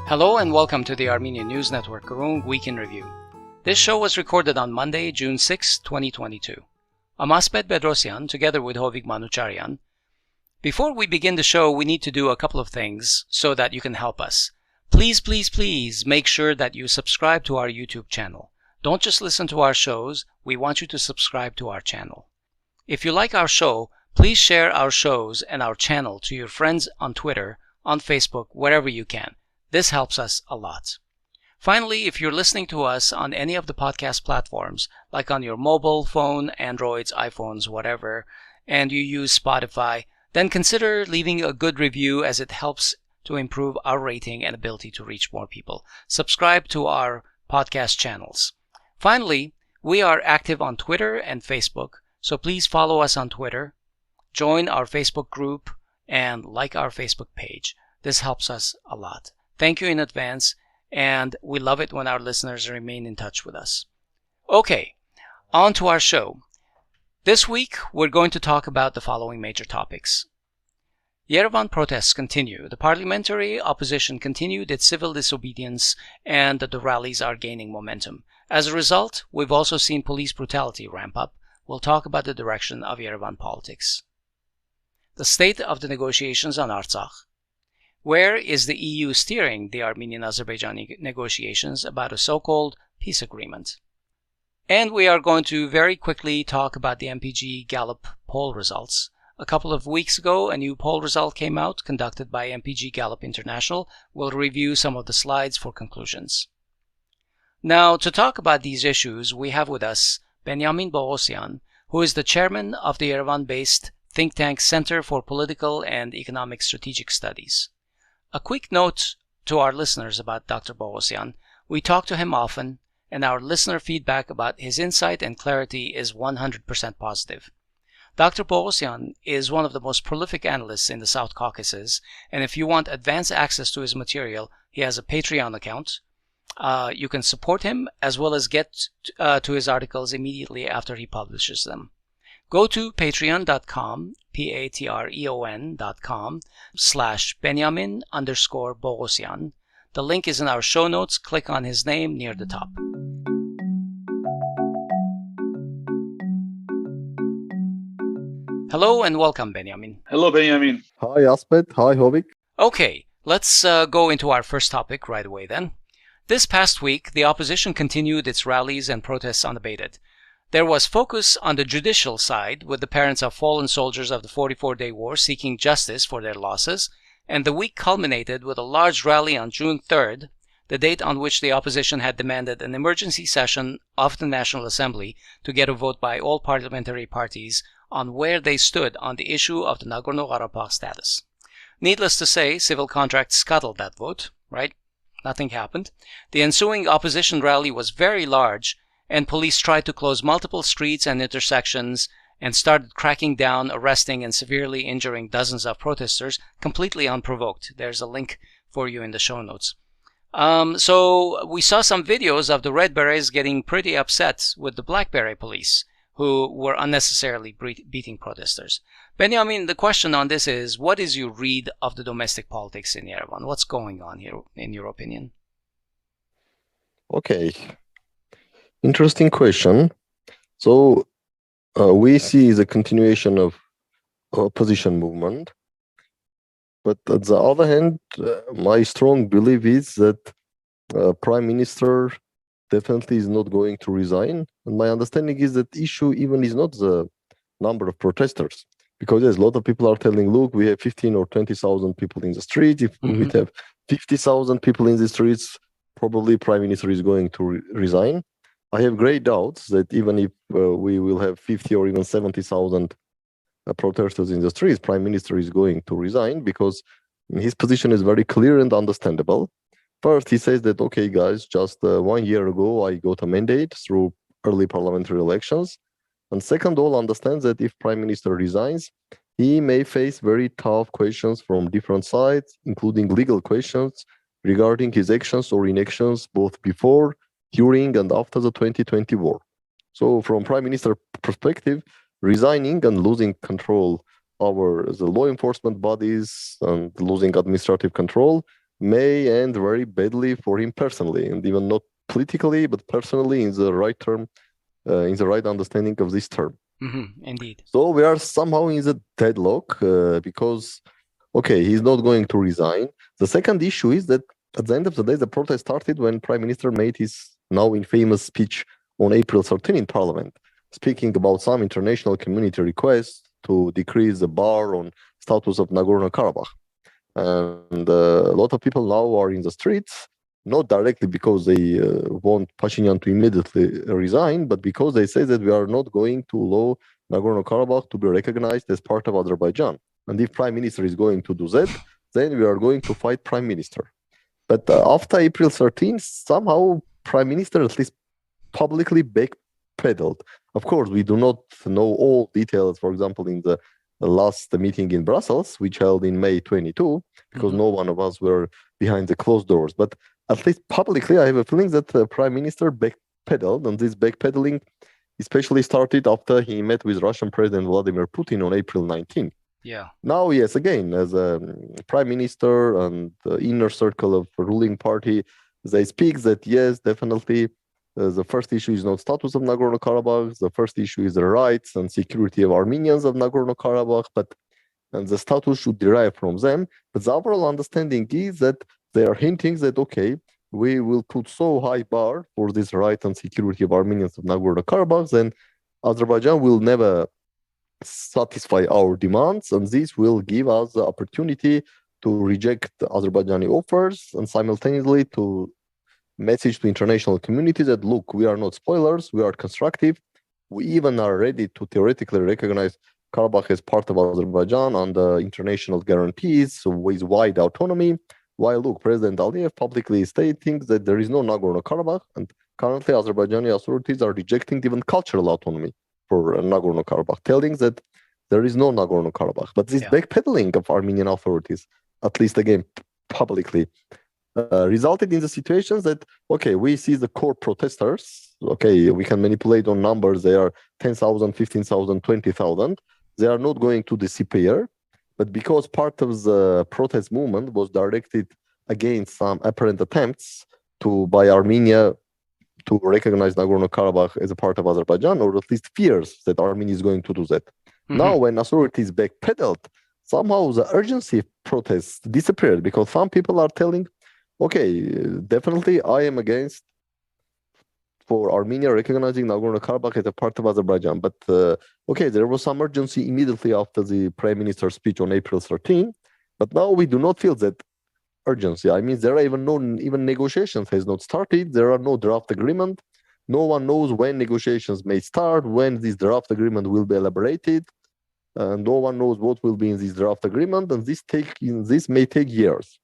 Hello and welcome to the Armenian News Network Groong Week in Review. This show was recorded on Monday, June 6, 2022. I'm Asbed Bedrossian together with Hovik Manucharyan. Before we begin the show, we need to do a couple of things so that you can help us. Please make sure that you subscribe to our YouTube channel. Don't just listen to our shows, we want you to subscribe to our channel. If you like our show, please share our shows and our channel to your friends on Twitter, on Facebook, wherever you can. This helps us a lot. Finally, if you're listening to us on any of the podcast platforms, like on your mobile phone, Androids, iPhones, whatever, and you use Spotify, then consider leaving a good review as it helps to improve our rating and ability to reach more people. Subscribe to our podcast channels. Finally, we are active on Twitter and Facebook, so please follow us on Twitter, join our Facebook group, and like our Facebook page. This helps us a lot. Thank you in advance, and we love it when our listeners remain in touch with us. Okay, on to our show. This week, we're going to talk about the following major topics. Yerevan protests continue. The parliamentary opposition continued its civil disobedience, and the rallies are gaining momentum. As a result, we've also seen police brutality ramp up. We'll talk about the direction of Yerevan politics. The state of the negotiations on Artsakh. Where is the EU steering the Armenian-Azerbaijani negotiations about a so-called peace agreement? And we are going to very quickly talk about the MPG Gallup poll results. A couple of weeks ago, a new poll result came out, conducted by MPG Gallup International. We'll review some of the slides for conclusions. Now, to talk about these issues, we have with us Benyamin Poghosyan, who is the chairman of the Yerevan-based think tank Center for Political and Economic Strategic Studies. A quick note to our listeners about Dr. Poghosyan. We talk to him often, and our listener feedback about his insight and clarity is 100% positive. Dr. Poghosyan is one of the most prolific analysts in the South Caucasus, and if you want advanced access to his material, he has a Patreon account. You can support him as well as get to his articles immediately after he publishes them. Go to patreon.com, patreon.com/Benyamin_Poghosyan. The link is in our show notes. Click on his name near the top. Hello and welcome, Benyamin. Hello, Benjamin. Hi, Asbed. Hi, Hovik. Okay, let's go into our first topic right away then. This past week, the opposition continued its rallies and protests unabated. There was focus on the judicial side, with the parents of fallen soldiers of the 44-day war seeking justice for their losses, and the week culminated with a large rally on June 3rd, the date on which the opposition had demanded an emergency session of the National Assembly to get a vote by all parliamentary parties on where they stood on the issue of the Nagorno-Karabakh status. Needless to say, civil contracts scuttled that vote, right? Nothing happened. The ensuing opposition rally was very large, and police tried to close multiple streets and intersections and started cracking down, arresting, and severely injuring dozens of protesters completely unprovoked. There's a link for you in the show notes. So we saw some videos of the Red Berets getting pretty upset with the Black Beret police, who were unnecessarily beating protesters. Benjamin, the question on this is, what is your read of the domestic politics in Yerevan? What's going on here, in your opinion? Okay. Interesting question. So we see the continuation of opposition movement, but at the other hand, my strong belief is that Prime Minister definitely is not going to resign. And my understanding is that the issue even is not the number of protesters, because there's a lot of people are telling, look, we have 15 or 20,000 people in the street. If we have 50,000 people in the streets, probably Prime Minister is going to resign. I have great doubts that even if we will have 50 or even 70,000 protesters in the streets, Prime Minister is going to resign, because his position is very clear and understandable. First, he says that, okay, guys, just 1 year ago, I got a mandate through early parliamentary elections. And second, all understands that if Prime Minister resigns, he may face very tough questions from different sides, including legal questions regarding his actions or inactions, both before, during, and after the 2020 war. So from Prime Minister perspective, resigning and losing control over the law enforcement bodies and losing administrative control may end very badly for him personally, and even not politically, but personally in the right term, in the right understanding of this term. Indeed. So we are somehow in the deadlock because, okay, he's not going to resign. The second issue is that at the end of the day, the protest started when Prime Minister made his now infamous speech on April 13 in Parliament, speaking about some international community requests to decrease the bar on status of Nagorno-Karabakh. And a lot of people now are in the streets, not directly because they want Pashinyan to immediately resign, but because they say that we are not going to allow Nagorno-Karabakh to be recognized as part of Azerbaijan. And if Prime Minister is going to do that, then we are going to fight Prime Minister. But after April 13, somehow Prime Minister at least publicly backpedaled. Of course, we do not know all details, for example, in the last meeting in Brussels, which held in May 22, because no one of us were behind the closed doors. But at least publicly, I have a feeling that the Prime Minister backpedaled, and this backpedaling especially started after he met with Russian President Vladimir Putin on April 19. Yeah. Now, yes, again, as a Prime Minister and the inner circle of the ruling party, they speak that, yes, definitely, the first issue is not status of Nagorno-Karabakh. The first issue is the rights and security of Armenians of Nagorno-Karabakh, and the status should derive from them. But the overall understanding is that they are hinting that, okay, we will put so high bar for this right and security of Armenians of Nagorno-Karabakh, then Azerbaijan will never satisfy our demands, and this will give us the opportunity to reject Azerbaijani offers and simultaneously to message to international community that, look, we are not spoilers, we are constructive. We even are ready to theoretically recognize Karabakh as part of Azerbaijan under international guarantees with wide autonomy. While, look, President Aliyev publicly stating that there is no Nagorno-Karabakh, and currently Azerbaijani authorities are rejecting even cultural autonomy for Nagorno-Karabakh, telling that there is no Nagorno-Karabakh. But this backpedaling of Armenian authorities, at least again publicly, resulted in the situations that, okay, we see the core protesters, okay, we can manipulate on numbers, they are 10,000, 15,000, 20,000, they are not going to disappear, but because part of the protest movement was directed against some apparent attempts by Armenia to recognize Nagorno-Karabakh as a part of Azerbaijan, or at least fears that Armenia is going to do that. Now, when authorities backpedaled, somehow the urgency of protests disappeared because some people are telling, okay, definitely I am against for Armenia recognizing Nagorno-Karabakh as a part of Azerbaijan. But okay, there was some urgency immediately after the Prime Minister's speech on April 13. But now we do not feel that urgency. I mean, there are even negotiations has not started. There are no draft agreement. No one knows when negotiations may start, when this draft agreement will be elaborated. No one knows what will be in this draft agreement, and this may take years.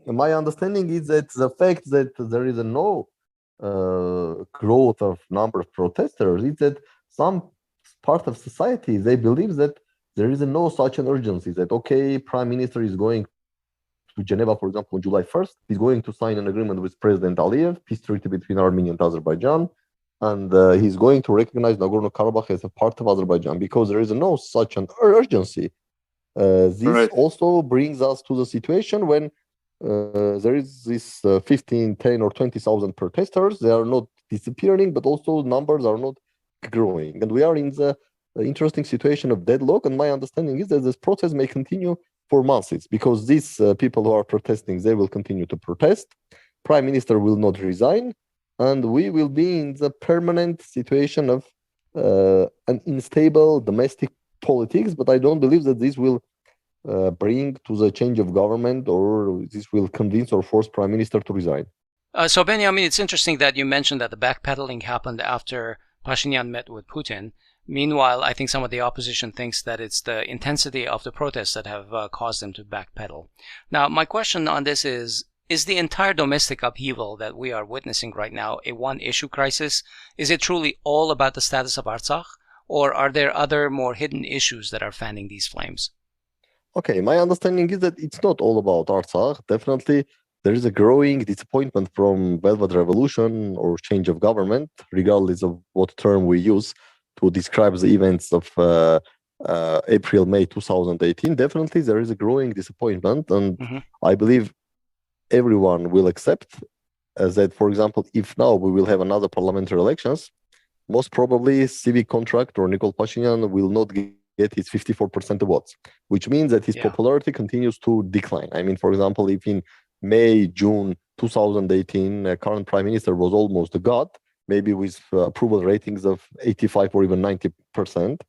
My understanding is that the fact that there is no growth of number of protesters is that some part of society, they believe that there is no such an urgency, that, okay, Prime Minister is going to Geneva, for example, on July 1st, he's going to sign an agreement with President Aliyev, peace treaty between Armenia and Azerbaijan, and he's going to recognize Nagorno-Karabakh as a part of Azerbaijan because there is no such an urgency. This also brings us to the situation when there is this 15, 10 or 20,000 protesters. They are not disappearing, but also numbers are not growing. And we are in the interesting situation of deadlock. And my understanding is that this protest may continue for months because these people who are protesting, they will continue to protest. Prime Minister will not resign. And we will be in the permanent situation of an unstable domestic politics. But I don't believe that this will bring to the change of government, or this will convince or force Prime Minister to resign. So, Benyamin, it's interesting that you mentioned that the backpedaling happened after Pashinyan met with Putin. Meanwhile, I think some of the opposition thinks that it's the intensity of the protests that have caused them to backpedal. Now, my question on this is the entire domestic upheaval that we are witnessing right now a one-issue crisis? Is it truly all about the status of Artsakh, or are there other more hidden issues that are fanning these flames? Okay, my understanding is that it's not all about Artsakh. Definitely, there is a growing disappointment from Velvet Revolution or change of government, regardless of what term we use to describe the events of April, May 2018. Definitely, there is a growing disappointment, and I believe everyone will accept that, for example, if now we will have another parliamentary elections, most probably civic contract or Nikol Pashinyan will not get his 54% of votes, which means that his popularity continues to decline. I mean, for example, if in May, June 2018, current prime minister was almost a god, maybe with approval ratings of 85 or even 90%,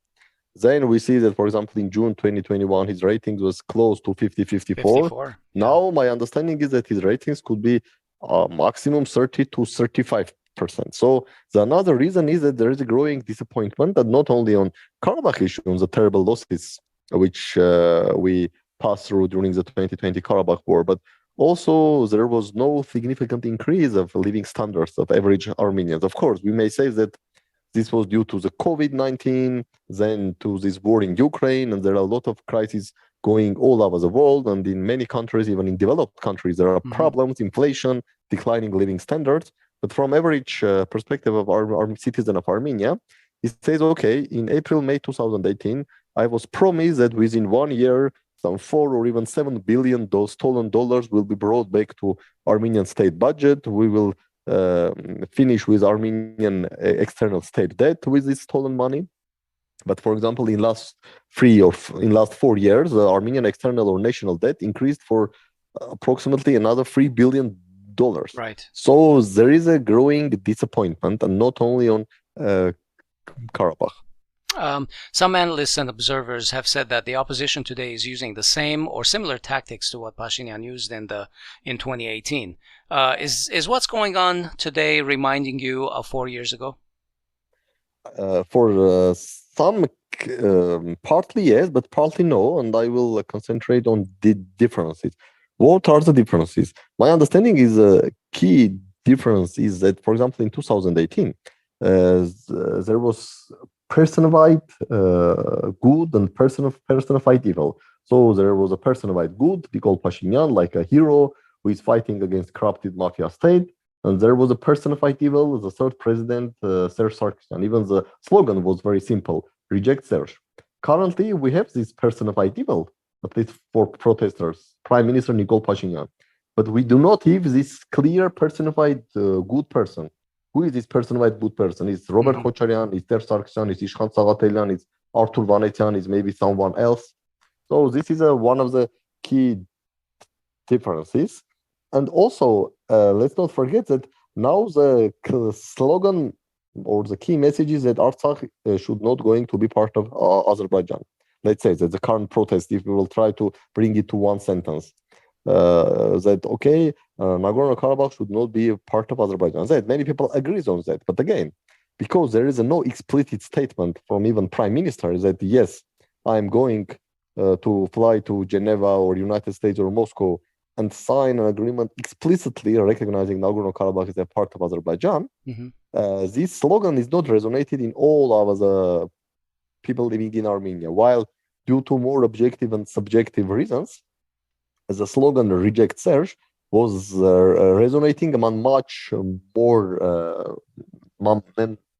then we see that, for example, in June 2021, his ratings was close to 54. Now, my understanding is that his ratings could be maximum 30 to 35%. So the another reason is that there is a growing disappointment, and not only on Karabakh issue, on the terrible losses which we passed through during the 2020 Karabakh war, but also there was no significant increase of living standards of average Armenians. Of course, we may say that this was due to the COVID-19, then to this war in Ukraine, and there are a lot of crises going all over the world, and in many countries, even in developed countries, there are problems, inflation, declining living standards. But from average perspective of our citizen of Armenia, it says, okay, in April, May 2018, I was promised that within 1 year, some 4 or even 7 billion those stolen dollars will be brought back to Armenian state budget. We will finish with Armenian external state debt with this stolen money. But for example, in last 4 years, the Armenian external or national debt increased for approximately another $3 billion. Right. So there is a growing disappointment, and not only on Karabakh. Some analysts and observers have said that the opposition today is using the same or similar tactics to what Pashinyan used in 2018. Is what's going on today reminding you of 4 years ago? For some, partly yes, but partly no, and I will concentrate on the differences. What are the differences? My understanding is a key difference is that, for example, in 2018, there was personified good and personified evil. So there was a personified good, Nikol Pashinyan, like a hero who is fighting against corrupted mafia state. And there was a personified evil, the third president, Serge Sarkisyan. Even the slogan was very simple, reject Serge. Currently, we have this personified evil, at least for protesters, Prime Minister Nikol Pashinyan. But we do not have this clear personified good person. Who is this personified good person? Is Robert Khocharyan, is Serge Sarkisyan, is Iskhan Sagatelian, is Artur Vanetian, is maybe someone else. So this is one of the key differences. And also, let's not forget that now the slogan or the key message is that Artsakh should not going to be part of Azerbaijan. Let's say that the current protest, if we will try to bring it to one sentence, that, okay, Nagorno-Karabakh should not be a part of Azerbaijan. That many people agree on that. But again, because there is no explicit statement from even Prime Minister that, yes, I'm going to fly to Geneva or United States or Moscow and sign an agreement explicitly recognizing Nagorno-Karabakh as a part of Azerbaijan, this slogan is not resonated in all of the people living in Armenia, while due to more objective and subjective reasons, the slogan reject Serge was resonating among much more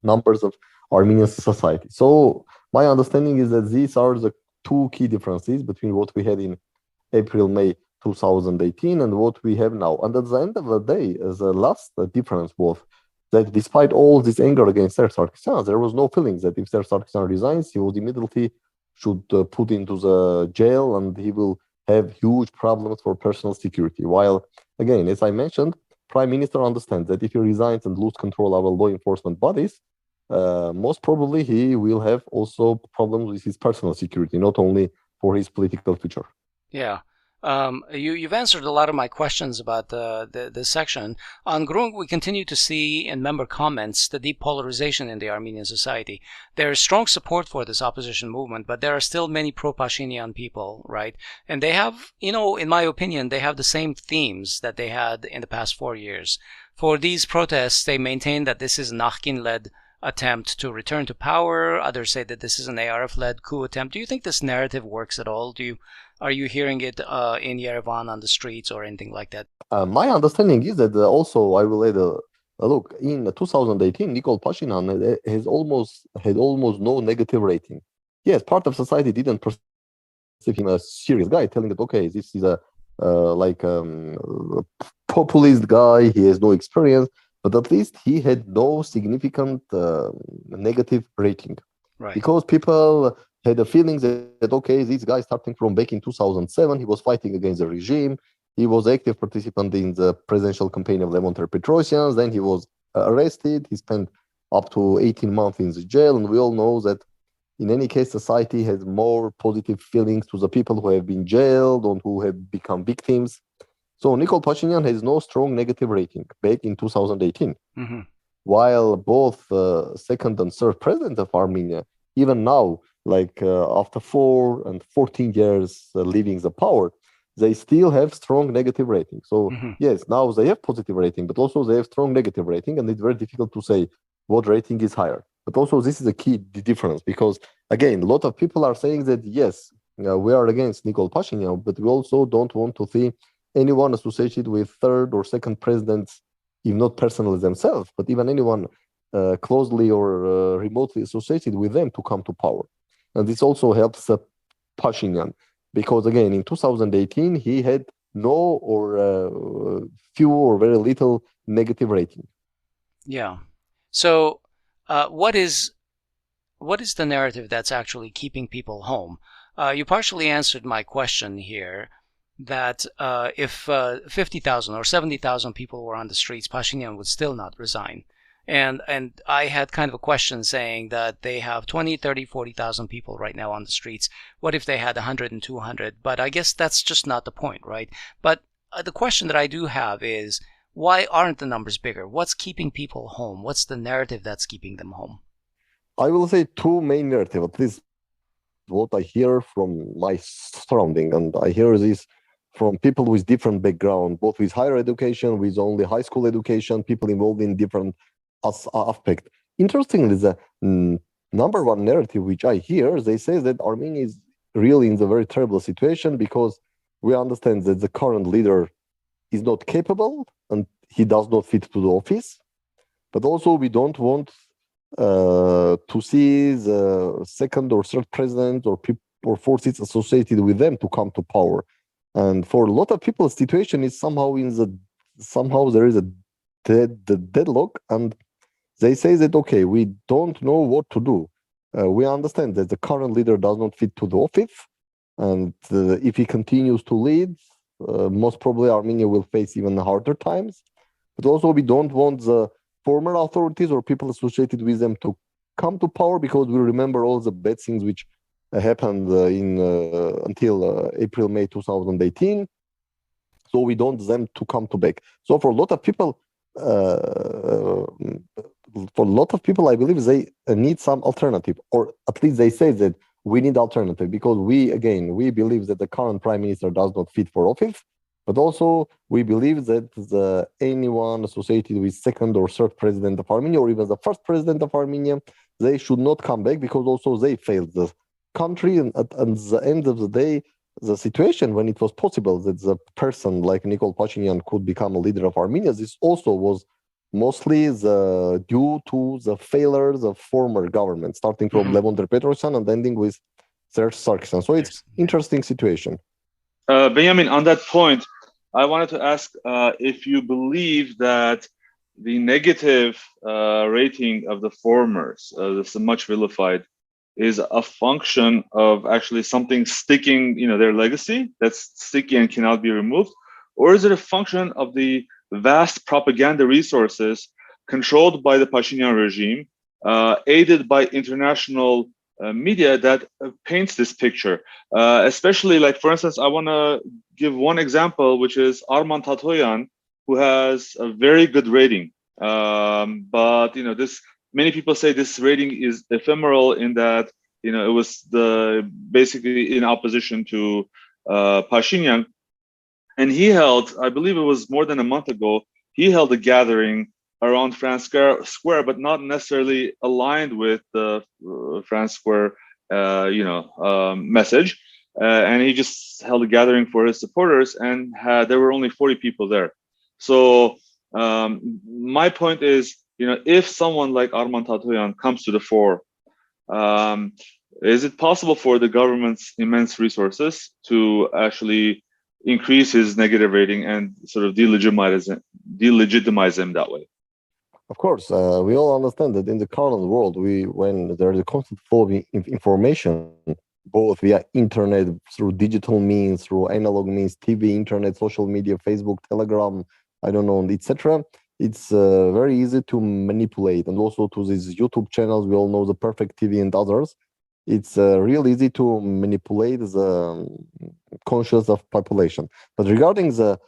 numbers of Armenian society. So my understanding is that these are the two key differences between what we had in April, May 2018 and what we have now. And at the end of the day, the last difference was that despite all this anger against Serge Sarkisyan, there was no feelings that if Serge Sarkisyan resigns, he would immediately should put into the jail and he will have huge problems for personal security. While, again, as I mentioned, Prime Minister understands that if he resigns and lose control over law enforcement bodies, most probably he will have also problems with his personal security, not only for his political future. Yeah. You've answered a lot of my questions about this section. On Groong, we continue to see in member comments the deep polarization in the Armenian society. There is strong support for this opposition movement, but there are still many pro-Pashinyan people, right? And they have, in my opinion, they have the same themes that they had in the past 4 years. For these protests, they maintain that this is Nakhkin-led attempt to return to power. Others say that this is an ARF-led coup attempt. Do you think this narrative works at all? Are you hearing it in Yerevan on the streets or anything like that? My understanding is that also I will add a look. In 2018, Nikol Pashinyan had almost no negative rating. Yes, part of society didn't perceive him as a serious guy, telling that, okay, this is a populist guy. He has no experience, but at least he had no significant negative rating, Right. because people had a feeling that okay, this guy starting from back in 2007, he was fighting against the regime. He was active participant in the presidential campaign of Levon Petrosian. Then he was arrested. He spent up to 18 months in the jail, and we all know that in any case, society has more positive feelings to the people who have been jailed or who have become victims. So Nikol Pashinyan has no strong negative rating back in 2018, while both second and third president of Armenia, even now, after 4 and 14 years leaving the power, they still have strong negative rating. So yes, now they have positive rating, but also they have strong negative rating, and it's very difficult to say what rating is higher. But also this is a key difference, because again, a lot of people are saying that yes, we are against Nikol Pashinyan, but we also don't want to see anyone associated with third or second presidents, if not personally themselves, but even anyone closely or remotely associated with them to come to power. And this also helps Pashinyan, because again, in 2018, he had no or few or very little negative rating. Yeah. So what is the narrative that's actually keeping people home? You partially answered my question here, that if 50,000 or 70,000 people were on the streets, Pashinyan would still not resign. And I had kind of a question saying that they have 20, 30, 40,000 people right now on the streets. What if they had 100 and 200? But I guess that's just not the point, right? But the question that I do have is, why aren't the numbers bigger? What's keeping people home? What's the narrative that's keeping them home? I will say two main narratives, at least what I hear from my surrounding, and I hear this from people with different background, both with higher education, with only high school education, people involved in different aspects. Interestingly, the number one narrative which I hear, they say that Armenia is really in a very terrible situation because we understand that the current leader is not capable and he does not fit to the office. But also we don't want to see the second or third president or forces associated with them to come to power. And for a lot of people, the situation is somehow there is a deadlock, and they say that okay, we don't know what to do. We understand that the current leader does not fit to the office, and if he continues to lead, most probably Armenia will face even harder times. But also we don't want the former authorities or people associated with them to come to power, because we remember all the bad things which happened until April, May 2018. So we don't want them to come to back. So for a lot of people, I believe they need some alternative, or at least they say that we need alternative, because we believe that the current prime minister does not fit for office. But also, we believe that anyone associated with second or third president of Armenia, or even the first president of Armenia, they should not come back, because also they failed the country. And at the end of the day, the situation when it was possible that the person like Nikol Pashinyan could become a leader of Armenia, this also was mostly due to the failures of former government, starting from Levon Petrosian and ending with Serge Sarkisian. So it's interesting situation. Benjamin, on that point, I wanted to ask if you believe that the negative rating of the formers, this much vilified, is a function of actually something sticking, their legacy that's sticky and cannot be removed, or is it a function of the vast propaganda resources controlled by the Pashinyan regime, aided by international media that paints this picture? Especially, like, for instance, I want to give one example, which is Arman Tatoyan, who has a very good rating. But many people say this rating is ephemeral, in that it was basically in opposition to Pashinyan. And he held, I believe it was more than a month ago, he held a gathering around France Square, but not necessarily aligned with the France Square, message. And he just held a gathering for his supporters, and there were only 40 people there. So my point is, if someone like Arman Tatoyan comes to the fore, is it possible for the government's immense resources to actually increase his negative rating and sort of delegitimize him that way. Of course, we all understand that in the current world, when there is a constant flow of information, both via internet, through digital means, through analog means, TV, internet, social media, Facebook, Telegram, I don't know, etc. It's very easy to manipulate, and also to these YouTube channels. We all know the Perfect TV and others. It's real easy to manipulate the conscience of population. But regarding the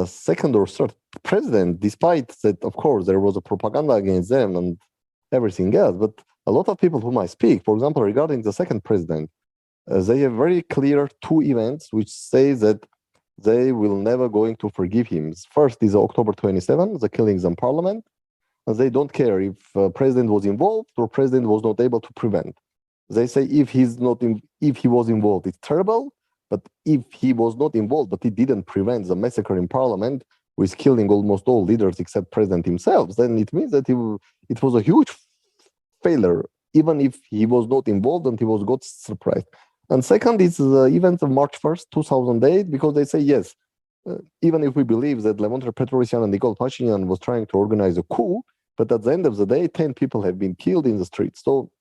second or third president, despite that, of course, there was a propaganda against them and everything else, but a lot of people whom I speak, for example, regarding the second president, they have very clear two events which say that they will never going to forgive him. First is October 27, the killings in parliament, and they don't care if president was involved or president was not able to prevent. They say if he was involved, it's terrible. But if he was not involved, but he didn't prevent the massacre in parliament with killing almost all leaders except president himself, then it means that it was a huge failure, even if he was not involved and he was got surprised. And second is the event of March 1st, 2008, because they say, yes, even if we believe that Levon Petrosyan and Nikol Pashinyan was trying to organize a coup, but at the end of the day, 10 people have been killed in the streets. So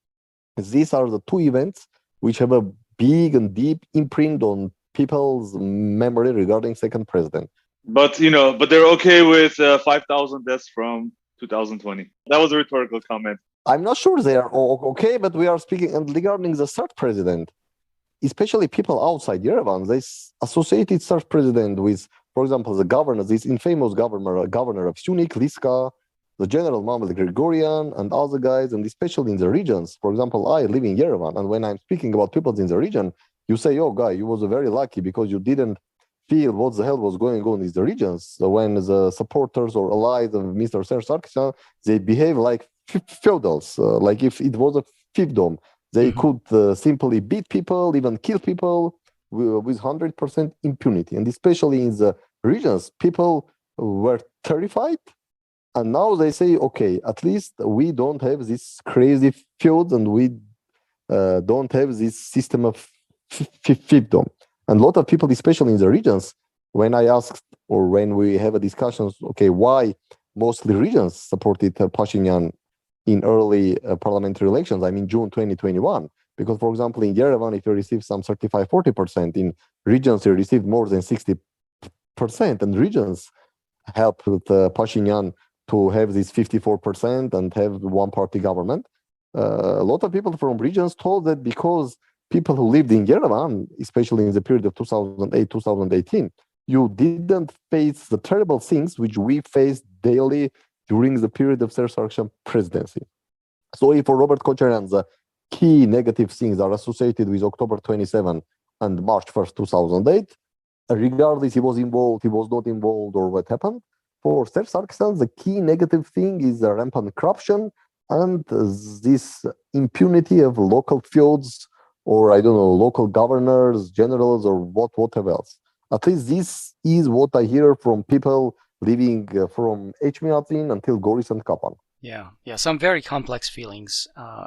these are the two events which have a big and deep imprint on people's memory regarding second president. But they're okay with 5,000 deaths from 2020. That was a rhetorical comment. I'm not sure they are okay, but we are speaking, and regarding the third president, especially people outside Yerevan, they associated third president with, for example, the governor, this infamous governor of Sunik, Liska, the general Mamad Grigorian, and other guys, and especially in the regions. For example, I live in Yerevan, and when I'm speaking about people in the region, you say, oh, guy, you was very lucky because you didn't feel what the hell was going on in the regions. So when the supporters or allies of Mr. Sarkisian, they behave like feudals, like if it was a fiefdom. They could simply beat people, even kill people with 100% impunity. And especially in the regions, people were terrified. And now they say, okay, at least we don't have this crazy feuds and we don't have this system of fiefdom. And a lot of people, especially in the regions, when I asked or when we have a discussion, okay, why mostly regions supported Pashinyan in early parliamentary elections, I mean June 2021, because, for example, in Yerevan, if you receive some 35-40%, in regions you received more than 60%, and regions helped Pashinyan to have this 54% and have one-party government. A lot of people from regions told that because people who lived in Yerevan, especially in the period of 2008-2018, you didn't face the terrible things which we faced daily during the period of Sarkisian presidency. So if for Robert Kocharian, the key negative things are associated with October 27 and March 1st, 2008, regardless he was involved, he was not involved, or what happened, for Sarkisian, the key negative thing is the rampant corruption and this impunity of local feuds, or I don't know, local governors, generals, or whatever else. At least this is what I hear from people living from Echmiadzin until Goris and Kapan. Yeah, some very complex feelings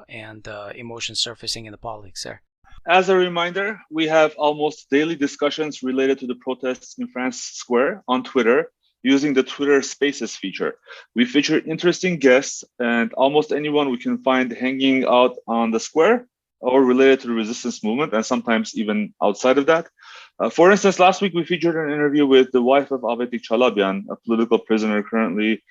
and emotions surfacing in the politics there. As a reminder, we have almost daily discussions related to the protests in France Square on Twitter using the Twitter Spaces feature. We feature interesting guests and almost anyone we can find hanging out on the square or related to the resistance movement, and sometimes even outside of that. For instance, last week we featured an interview with the wife of Avetik Chalabian, a political prisoner currently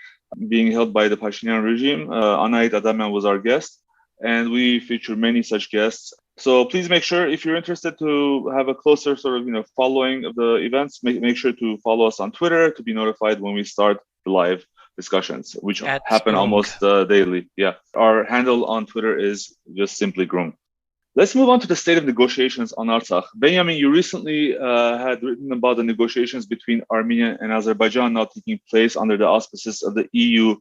being held by the Pashinyan regime. Anait Adamian was our guest, and we featured many such guests. So please make sure, if you're interested to have a closer sort of following of the events, make sure to follow us on Twitter to be notified when we start the live discussions, which happen Groong. almost daily. Yeah, our handle on Twitter is just simply Groong. Let's move on to the state of negotiations on Artsakh. Benjamin, you recently had written about the negotiations between Armenia and Azerbaijan now taking place under the auspices of the EU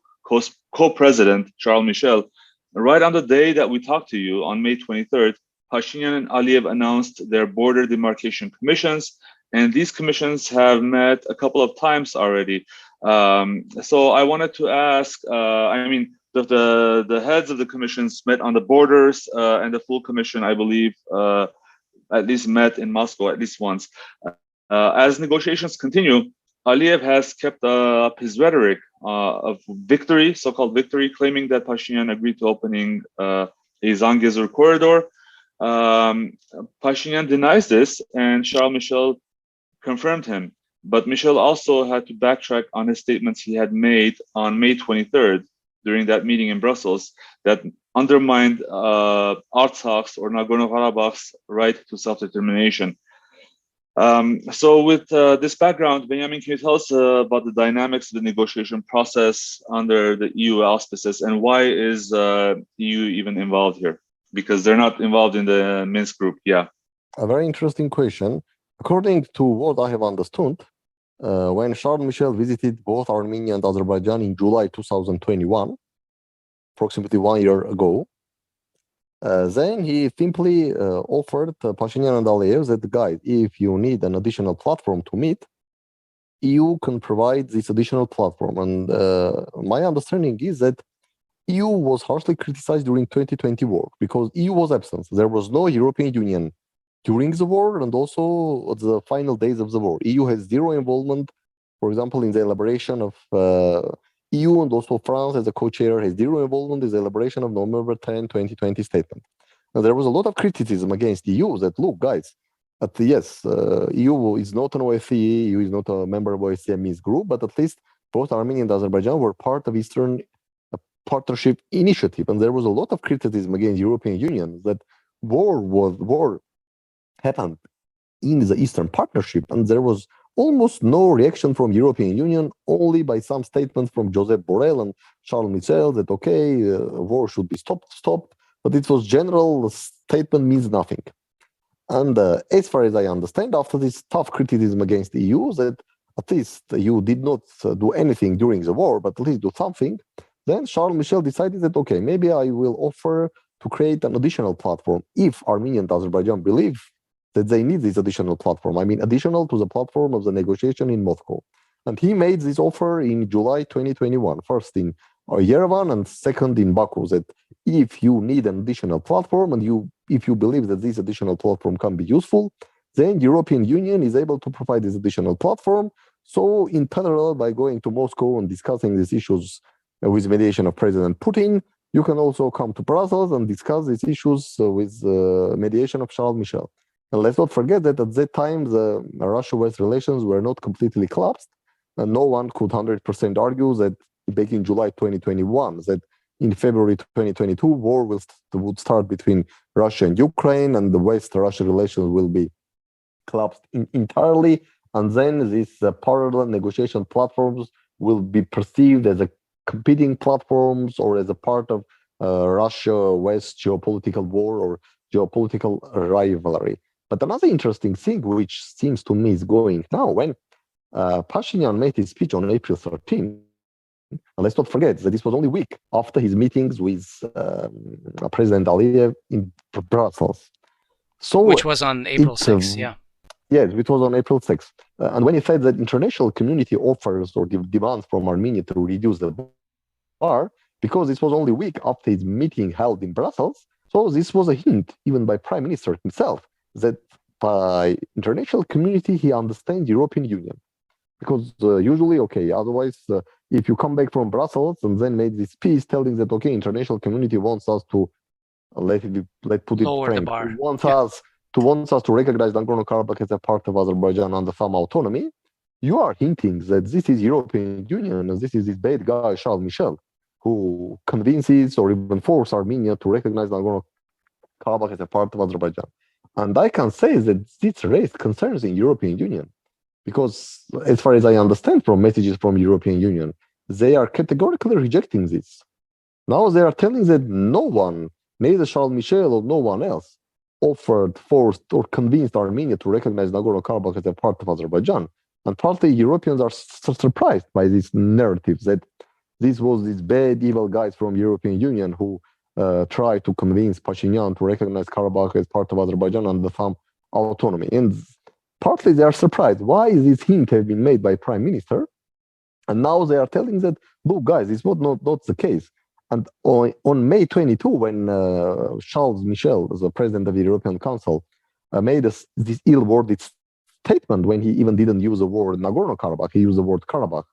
co-president, Charles Michel. Right on the day that we talked to you, on May 23rd, Pashinyan and Aliyev announced their border demarcation commissions, and these commissions have met a couple of times already. So I wanted to ask, the heads of the commissions met on the borders, and the full commission, I believe, at least met in Moscow at least once. As negotiations continue, Aliyev has kept up his rhetoric of victory, so-called victory, claiming that Pashinyan agreed to opening a Zangezur corridor. Pashinyan denies this, and Charles Michel confirmed him. But Michel also had to backtrack on his statements he had made on May 23rd during that meeting in Brussels that undermined Artsakh's or Nagorno-Karabakh's right to self-determination. So with this background, Benjamin, can you tell us about the dynamics of the negotiation process under the EU auspices, and why is EU even involved here? Because they're not involved in the Minsk group. Yeah. A very interesting question. According to what I have understood, when Charles Michel visited both Armenia and Azerbaijan in July 2021, approximately 1 year ago, then he simply offered Pashinyan and Aliyev that, guys, if you need an additional platform to meet, EU can provide this additional platform. And my understanding is that EU was harshly criticized during 2020 war because EU was absent. There was no European Union during the war and also at the final days of the war. EU has zero involvement, for example, in the elaboration of EU, and also France as a co-chair has zero involvement in the elaboration of November 10, 2020 statement. Now, there was a lot of criticism against EU that, look, guys, yes, EU is not an OSCE, EU is not a member of OSCE Minsk group, but at least both Armenia and Azerbaijan were part of Eastern Partnership Initiative. And there was a lot of criticism against European Union that war happened in the Eastern Partnership, and there was almost no reaction from European Union, only by some statements from Josep Borrell and Charles Michel that, okay, war should be stopped, but it was general statement means nothing. And as far as I understand, after this tough criticism against the EU, that at least the EU did not do anything during the war, but at least do something, then Charles Michel decided that, okay, maybe I will offer to create an additional platform if Armenia and Azerbaijan believe that they need this additional platform. I mean, additional to the platform of the negotiation in Moscow. And he made this offer in July 2021, first in Yerevan and second in Baku, that if you need an additional platform and if you believe that this additional platform can be useful, then European Union is able to provide this additional platform. So in parallel, by going to Moscow and discussing these issues with mediation of President Putin, you can also come to Brussels and discuss these issues with mediation of Charles Michel. And let's not forget that at that time, the Russia-West relations were not completely collapsed, and no one could 100% argue that back in July 2021, that in February 2022, war would start between Russia and Ukraine, and the West-Russia relations will be collapsed entirely, and then these parallel negotiation platforms will be perceived as a competing platforms or as a part of Russia-West geopolitical war or geopolitical rivalry. But another interesting thing, which seems to me is going now, when Pashinyan made his speech on April 13, and let's not forget that this was only a week after his meetings with President Aliyev in Brussels. So which was on April 6th, yeah. Yes, it was on April 6th. And when he said that international community offers or demands from Armenia to reduce the bar, because this was only a week after his meeting held in Brussels, so this was a hint, even by Prime Minister himself, that by international community, he understands European Union. Because usually, okay, otherwise, if you come back from Brussels and then make this speech telling that, okay, international community wants us to, put it lower frank, the bar. wants us to recognize Nagorno-Karabakh as a part of Azerbaijan under some autonomy, you are hinting that this is European Union and this is this bad guy, Charles Michel, who convinces or even forces Armenia to recognize Nagorno-Karabakh as a part of Azerbaijan. And I can say that this raised concerns in European Union, because as far as I understand from messages from European Union, they are categorically rejecting this. Now they are telling that no one, neither Charles Michel or no one else, offered, forced, or convinced Armenia to recognize Nagorno-Karabakh as a part of Azerbaijan. And partly Europeans are surprised by this narrative that this was these bad, evil guys from European Union who tried to convince Pashinyan to recognize Karabakh as part of Azerbaijan under some autonomy. And partly they are surprised. Why is this hint have been made by Prime Minister? And now they are telling that, look, guys, it's not the case. And on May 22, when Charles Michel, the president of the European Council, made this ill-worded statement when he even didn't use the word Nagorno-Karabakh, he used the word Karabakh.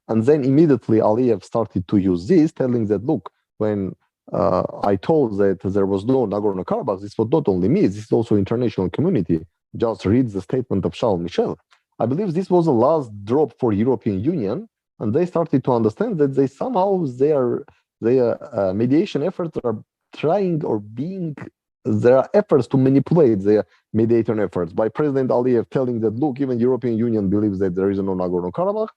And then immediately Aliyev started to use this, telling that, look, when I told that there was no Nagorno-Karabakh, this was not only me, this is also international community. Just read the statement of Charles Michel. I believe this was the last drop for European Union, and they started to understand that they somehow their mediation efforts are trying or being, there are efforts to manipulate their mediation efforts by President Aliyev telling that, look, even European Union believes that there is no Nagorno-Karabakh,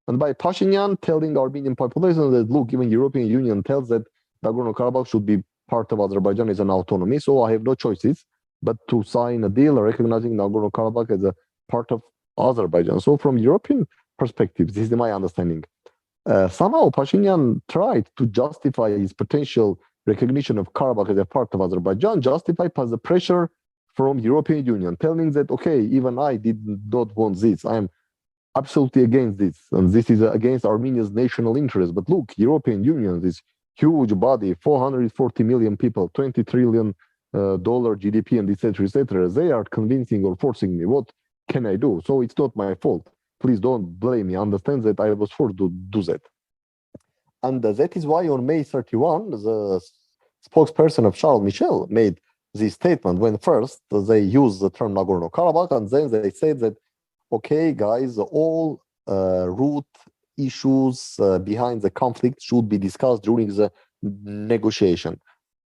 and by Pashinyan telling Armenian population that, look, even European Union tells that Nagorno-Karabakh should be part of Azerbaijan as an autonomy, so I have no choices but to sign a deal recognizing Nagorno-Karabakh as a part of Azerbaijan. So from European perspective, this is my understanding. Somehow Pashinyan tried to justify his potential recognition of Karabakh as a part of Azerbaijan, justified by the pressure from European Union, telling that, okay, even I did not want this. I am absolutely against this, and this is against Armenia's national interest. But look, European Union, this huge body, 440 million people, $20 trillion GDP, and etc., they are convincing or forcing me. What can I do? So it's not my fault. Please don't blame me. Understand that I was forced to do that. And that is why on May 31, the spokesperson of Charles Michel made this statement when first they used the term Nagorno-Karabakh, and then they said that, okay, guys, all root issues behind the conflict should be discussed during the negotiation.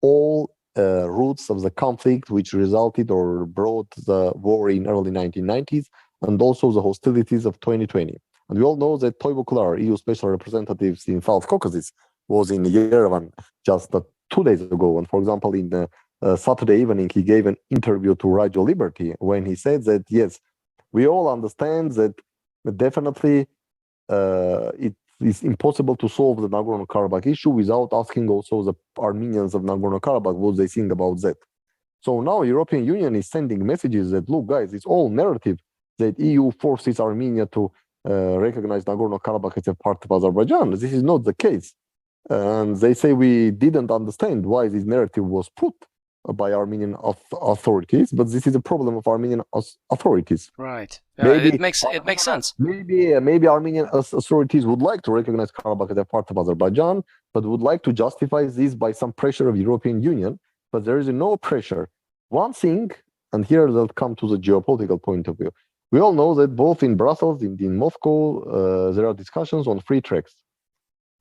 All roots of the conflict which resulted or brought the war in early 1990s, and also the hostilities of 2020. And we all know that Toivo Kular, EU Special Representative in South Caucasus, was in Yerevan just 2 days ago. And for example, in Saturday evening, he gave an interview to Radio Liberty when he said that, yes, we all understand that definitely it is impossible to solve the Nagorno-Karabakh issue without asking also the Armenians of Nagorno-Karabakh what they think about that. So now European Union is sending messages that, look, guys, it's all narrative that EU forces Armenia to recognize Nagorno-Karabakh as a part of Azerbaijan. This is not the case. And they say we didn't understand why this narrative was put by Armenian authorities, but this is a problem of Armenian authorities. Right. Maybe it makes sense. Maybe Armenian authorities would like to recognize Karabakh as a part of Azerbaijan, but would like to justify this by some pressure of European Union. But there is no pressure. One thing, and here they'll come to the geopolitical point of view. We all know that both in Brussels and in Moscow, there are discussions on three tracks: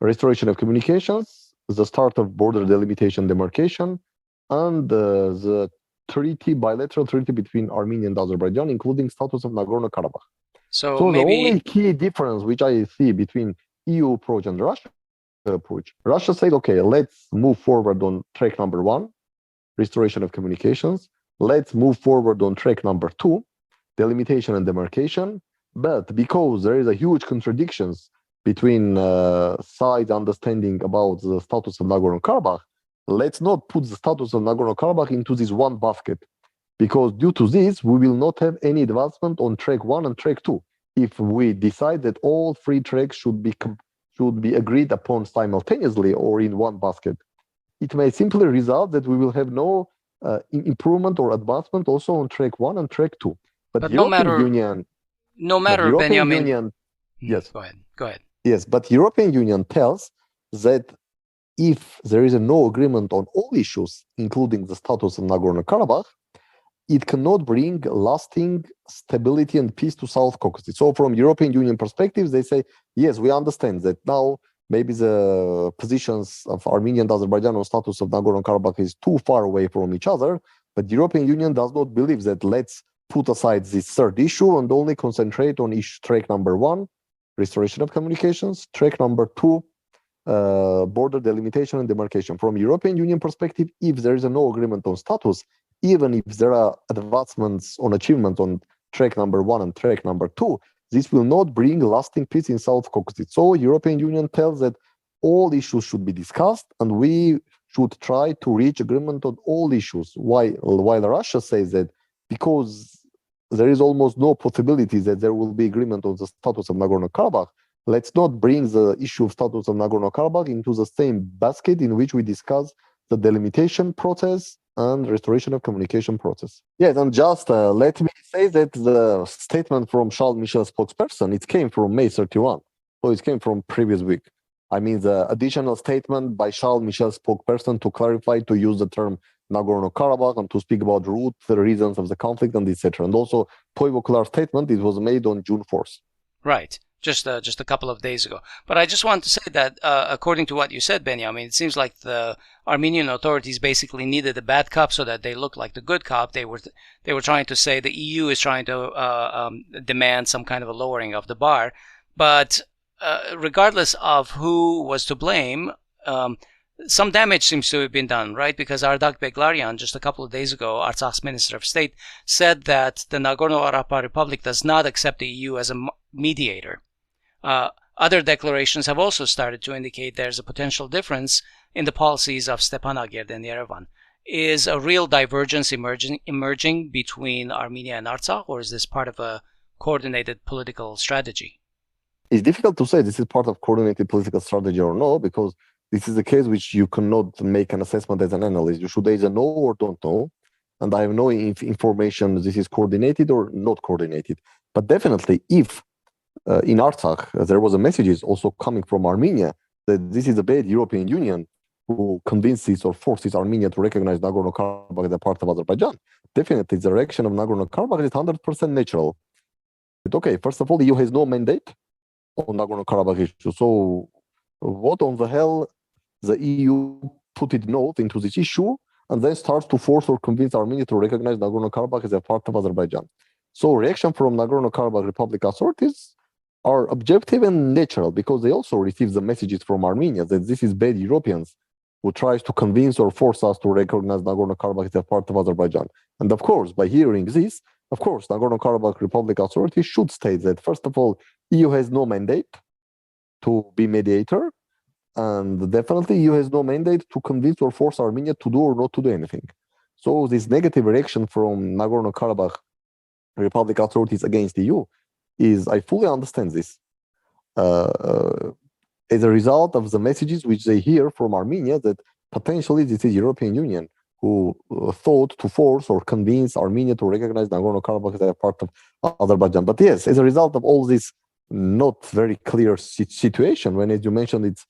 restoration of communications, the start of border delimitation demarcation, and the bilateral treaty between Armenia and Azerbaijan, including status of Nagorno-Karabakh. So maybe the only key difference which I see between EU approach and Russia approach, Russia said, okay, let's move forward on track number 1, restoration of communications. Let's move forward on track number 2, delimitation and demarcation. But because there is a huge contradictions between sides understanding about the status of Nagorno-Karabakh, let's not put the status of Nagorno-Karabakh into this one basket, because due to this, we will not have any advancement on track 1 and track 2. If we decide that all 3 tracks should be agreed upon simultaneously or in one basket, it may simply result that we will have no improvement or advancement also on track 1 and track 2. But European Union, Benyamin. Yes. Go ahead. Yes, but European Union tells that if there is no agreement on all issues, including the status of Nagorno-Karabakh, it cannot bring lasting stability and peace to South Caucasus. So from European Union perspective, they say, yes, we understand that now maybe the positions of Armenia and Azerbaijan on status of Nagorno-Karabakh is too far away from each other, but the European Union does not believe that. Let's put aside this third issue and only concentrate on track number 1, restoration of communications, track number 2, border delimitation and demarcation. From European Union perspective, if there is no agreement on status, even if there are advancements on achievement on track number 1 and track number 2, this will not bring lasting peace in South Caucasus. So European Union tells that all issues should be discussed and we should try to reach agreement on all issues. While Russia says that because there is almost no possibility that there will be agreement on the status of Nagorno-Karabakh, let's not bring the issue of status of Nagorno-Karabakh into the same basket in which we discuss the delimitation process and restoration of communication process. Yes, and just let me say that the statement from Charles Michel spokesperson, it came from May 31. So it came from previous week. I mean, the additional statement by Charles Michel spokesperson to clarify, to use the term Nagorno-Karabakh and to speak about root, the reasons of the conflict, and etc. And also, Poy statement, it was made on June 4th. Right. Just a couple of days ago. But I just want to say that according to what you said, Benyamin, it seems like the Armenian authorities basically needed a bad cop so that they looked like the good cop. They were trying to say the EU is trying to demand some kind of a lowering of the bar. But regardless of who was to blame, some damage seems to have been done, right? Because Artsakh Beglaryan, just a couple of days ago, Artsakh's Minister of State, said that the Nagorno-Karabakh Republic does not accept the EU as a mediator. Other declarations have also started to indicate there's a potential difference in the policies of Stepanakert and Yerevan. Is a real divergence emerging between Armenia and Artsakh, or is this part of a coordinated political strategy? It's difficult to say this is part of coordinated political strategy or no, because this is a case which you cannot make an assessment as an analyst. You should either know or don't know. And I have no information this is coordinated or not coordinated. But definitely, if in Artsakh there was a message also coming from Armenia that this is a bad European Union who convinces or forces Armenia to recognize Nagorno-Karabakh as a part of Azerbaijan, definitely the reaction of Nagorno-Karabakh is 100% natural. But okay, first of all, the EU has no mandate on Nagorno-Karabakh issue. So what on the hell the EU put its note into this issue and then starts to force or convince Armenia to recognize Nagorno-Karabakh as a part of Azerbaijan? So reaction from Nagorno-Karabakh Republic authorities are objective and natural because they also receive the messages from Armenia that this is bad Europeans who tries to convince or force us to recognize Nagorno-Karabakh as a part of Azerbaijan. And of course, by hearing this, of course, Nagorno-Karabakh Republic authorities should state that, first of all, EU has no mandate to be mediator, and definitely EU has no mandate to convince or force Armenia to do or not to do anything. So this negative reaction from Nagorno-Karabakh Republic authorities against EU is, I fully understand this, as a result of the messages which they hear from Armenia that potentially this is European Union who thought to force or convince Armenia to recognize Nagorno-Karabakh as a part of Azerbaijan. But yes, as a result of all this not very clear situation, when, as you mentioned, it's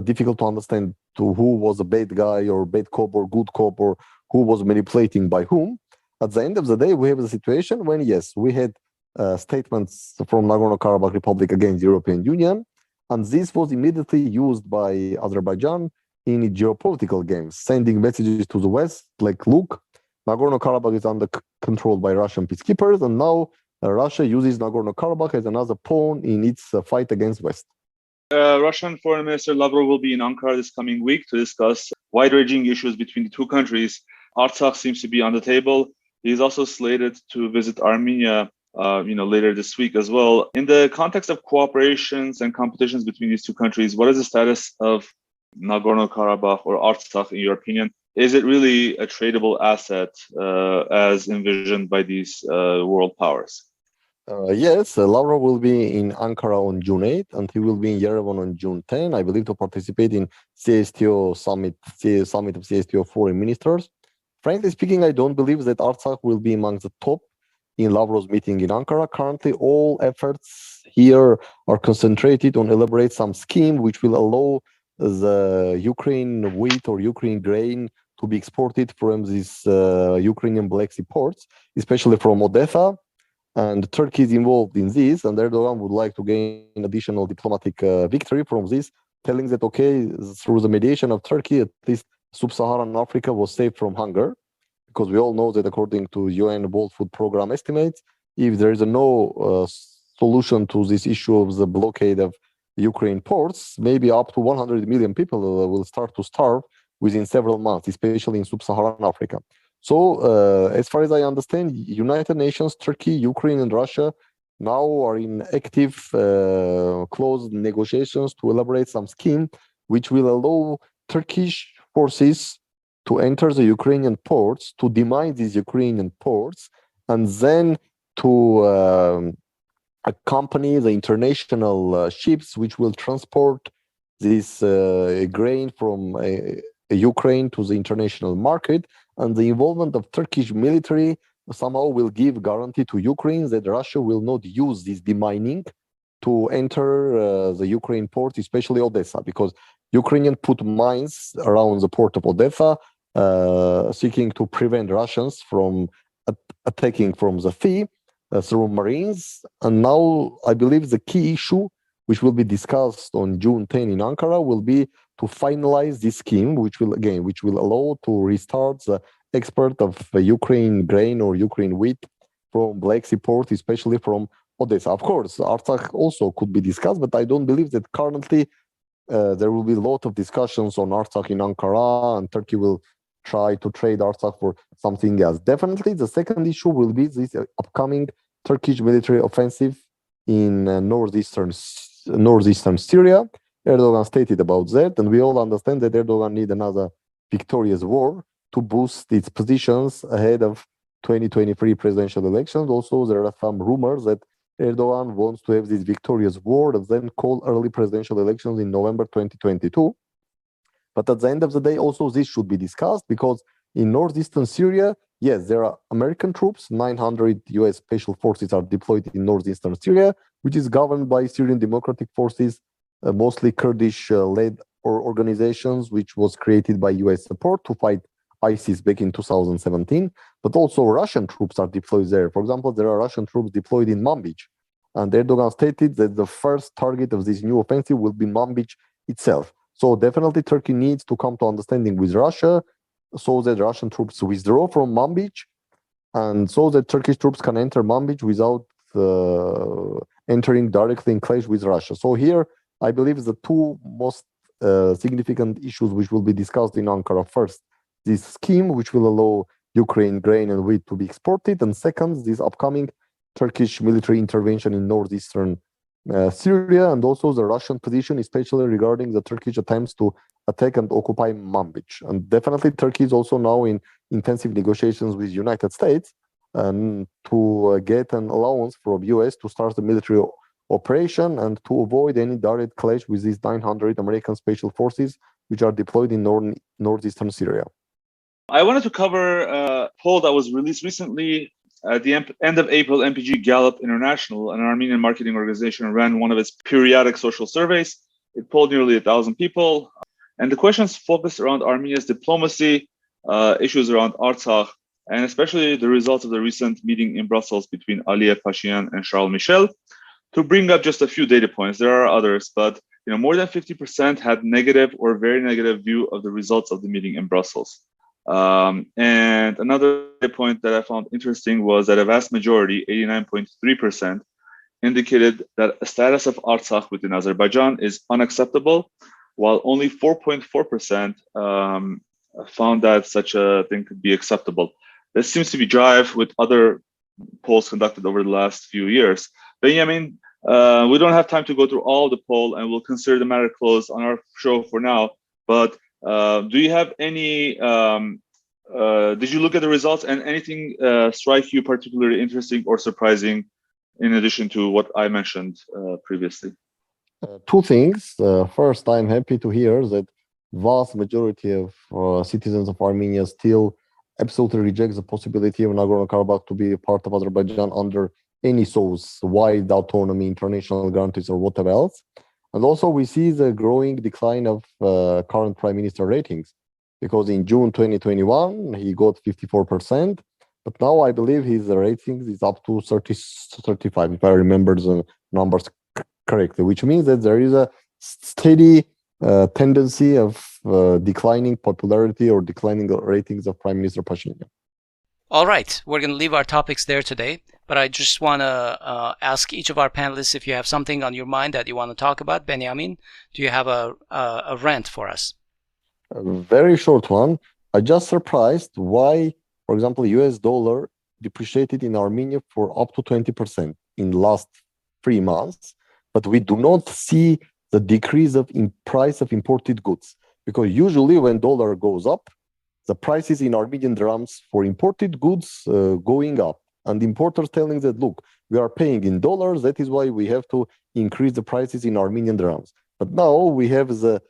difficult to understand to who was a bad guy or bad cop or good cop or who was manipulating by whom, at the end of the day, we have a situation when, yes, we had statements from Nagorno-Karabakh Republic against the European Union, and this was immediately used by Azerbaijan in geopolitical games, sending messages to the West, like, look, Nagorno-Karabakh is under control by Russian peacekeepers, and now Russia uses Nagorno-Karabakh as another pawn in its fight against West. Russian Foreign Minister Lavrov will be in Ankara this coming week to discuss wide-ranging issues between the two countries. Artsakh seems to be on the table. He's also slated to visit Armenia later this week as well. In the context of cooperations and competitions between these two countries, what is the status of Nagorno-Karabakh or Artsakh, in your opinion? Is it really a tradable asset as envisioned by these world powers? Yes, Lavrov will be in Ankara on June 8, and he will be in Yerevan on June 10, I believe, to participate in CSTO summit of CSTO foreign ministers. Frankly speaking, I don't believe that Artsakh will be among the top in Lavrov's meeting in Ankara. Currently, all efforts here are concentrated on elaborate some scheme which will allow the Ukraine wheat or Ukraine grain to be exported from these Ukrainian Black Sea ports, especially from Odessa. And Turkey is involved in this, and Erdogan would like to gain additional diplomatic victory from this, telling that, okay, through the mediation of Turkey, at least sub-Saharan Africa was saved from hunger, because we all know that according to UN World Food Program estimates, if there is no solution to this issue of the blockade of Ukraine ports, maybe up to 100 million people will start to starve within several months, especially in sub-Saharan Africa. So, as far as I understand, United Nations, Turkey, Ukraine, and Russia now are in active, close negotiations to elaborate some scheme which will allow Turkish forces to enter the Ukrainian ports, to demine these Ukrainian ports, and then to accompany the international ships which will transport this grain from Ukraine to the international market, and the involvement of Turkish military somehow will give guarantee to Ukraine that Russia will not use this demining to enter the Ukraine port, especially Odessa, because Ukrainian put mines around the port of Odessa, seeking to prevent Russians from attacking from the sea through marines. And now I believe the key issue, which will be discussed on June 10 in Ankara, will be to finalize this scheme, which will allow to restart the export of Ukraine grain or Ukraine wheat from Black Sea port, especially from Odessa. Of course, Artsakh also could be discussed, but I don't believe that currently there will be a lot of discussions on Artsakh in Ankara, and Turkey will try to trade Artsakh for something else. Definitely, the second issue will be this upcoming Turkish military offensive in northeastern Syria. Erdogan stated about that, and we all understand that Erdogan needs another victorious war to boost its positions ahead of 2023 presidential elections. Also, there are some rumors that Erdogan wants to have this victorious war and then call early presidential elections in November 2022. But at the end of the day, also this should be discussed, because in northeastern Syria, yes, there are American troops, 900 US special forces are deployed in northeastern Syria, which is governed by Syrian Democratic Forces, mostly Kurdish-led organizations, which was created by US support to fight ISIS back in 2017. But also Russian troops are deployed there. For example, there are Russian troops deployed in Manbij. And Erdogan stated that the first target of this new offensive will be Manbij itself. So definitely Turkey needs to come to understanding with Russia so that Russian troops withdraw from Manbij, and so that Turkish troops can enter Manbij without entering directly in clash with Russia. So here, I believe the two most significant issues which will be discussed in Ankara. First, this scheme which will allow Ukraine grain and wheat to be exported, and second, this upcoming Turkish military intervention in northeastern Syria, and also the Russian position, especially regarding the Turkish attempts to attack and occupy Manbij. And definitely Turkey is also now in intensive negotiations with United States to get an allowance from US to start the military operation and to avoid any direct clash with these 900 American special forces which are deployed in northeastern Syria. I wanted to cover a poll that was released recently. At the end of April, MPG Gallup International, an Armenian marketing organization, ran one of its periodic social surveys. It polled nearly 1,000 people. And the questions focused around Armenia's diplomacy, issues around Artsakh, and especially the results of the recent meeting in Brussels between Aliyev Pashinyan and Charles Michel. To bring up just a few data points, there are others, but more than 50% had negative or very negative view of the results of the meeting in Brussels. And another point that I found interesting was that a vast majority, 89.3%, indicated that a status of Artsakh within Azerbaijan is unacceptable, while only 4.4% found that such a thing could be acceptable. This seems to be jive with other polls conducted over the last few years. Benyamin, we don't have time to go through all the poll, and we'll consider the matter closed on our show for now, but do you have any, did you look at the results and anything strike you particularly interesting or surprising in addition to what I mentioned previously? Two things. First, I'm happy to hear that vast majority of citizens of Armenia still absolutely reject the possibility of Nagorno-Karabakh to be a part of Azerbaijan under any source, wide autonomy, international guarantees, or whatever else. And also, we see the growing decline of current prime minister ratings, because in June 2021, he got 54%, but now I believe his ratings is up to 35, if I remember the numbers correctly, which means that there is a steady tendency of declining popularity or declining ratings of Prime Minister Pashinyan. All right, we're going to leave our topics there today, but I just want to ask each of our panelists if you have something on your mind that you want to talk about. Benyamin, do you have a rant for us? A very short one. I just surprised why, for example, US dollar depreciated in Armenia for up to 20% in the last 3 months, but we do not see the decrease of price of imported goods, because usually when dollar goes up, the prices in Armenian dirhams for imported goods going up, and importers telling that, look, we are paying in dollars, that is why we have to increase the prices in Armenian dirhams. But now we have the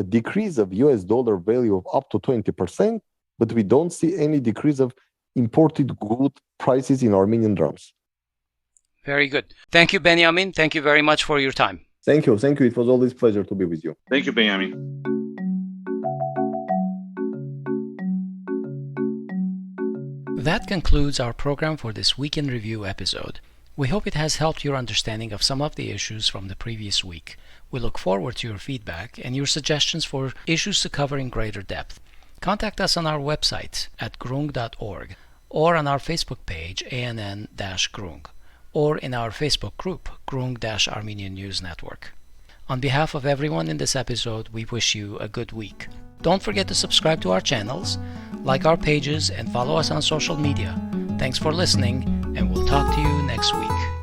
decrease of US dollar value of up to 20%, but we don't see any decrease of imported good prices in Armenian drums. Very good. Thank you, Benyamin. Thank you very much for your time. Thank you. Thank you. It was always a pleasure to be with you. Thank you, Benyamin. That concludes our program for this Week in Review episode. We hope it has helped your understanding of some of the issues from the previous week. We look forward to your feedback and your suggestions for issues to cover in greater depth. Contact us on our website at groong.org or on our Facebook page ANN-Groong or in our Facebook group Groong-Armenian News Network. On behalf of everyone in this episode, we wish you a good week. Don't forget to subscribe to our channels, like our pages, and follow us on social media. Thanks for listening, and we'll talk to you next week.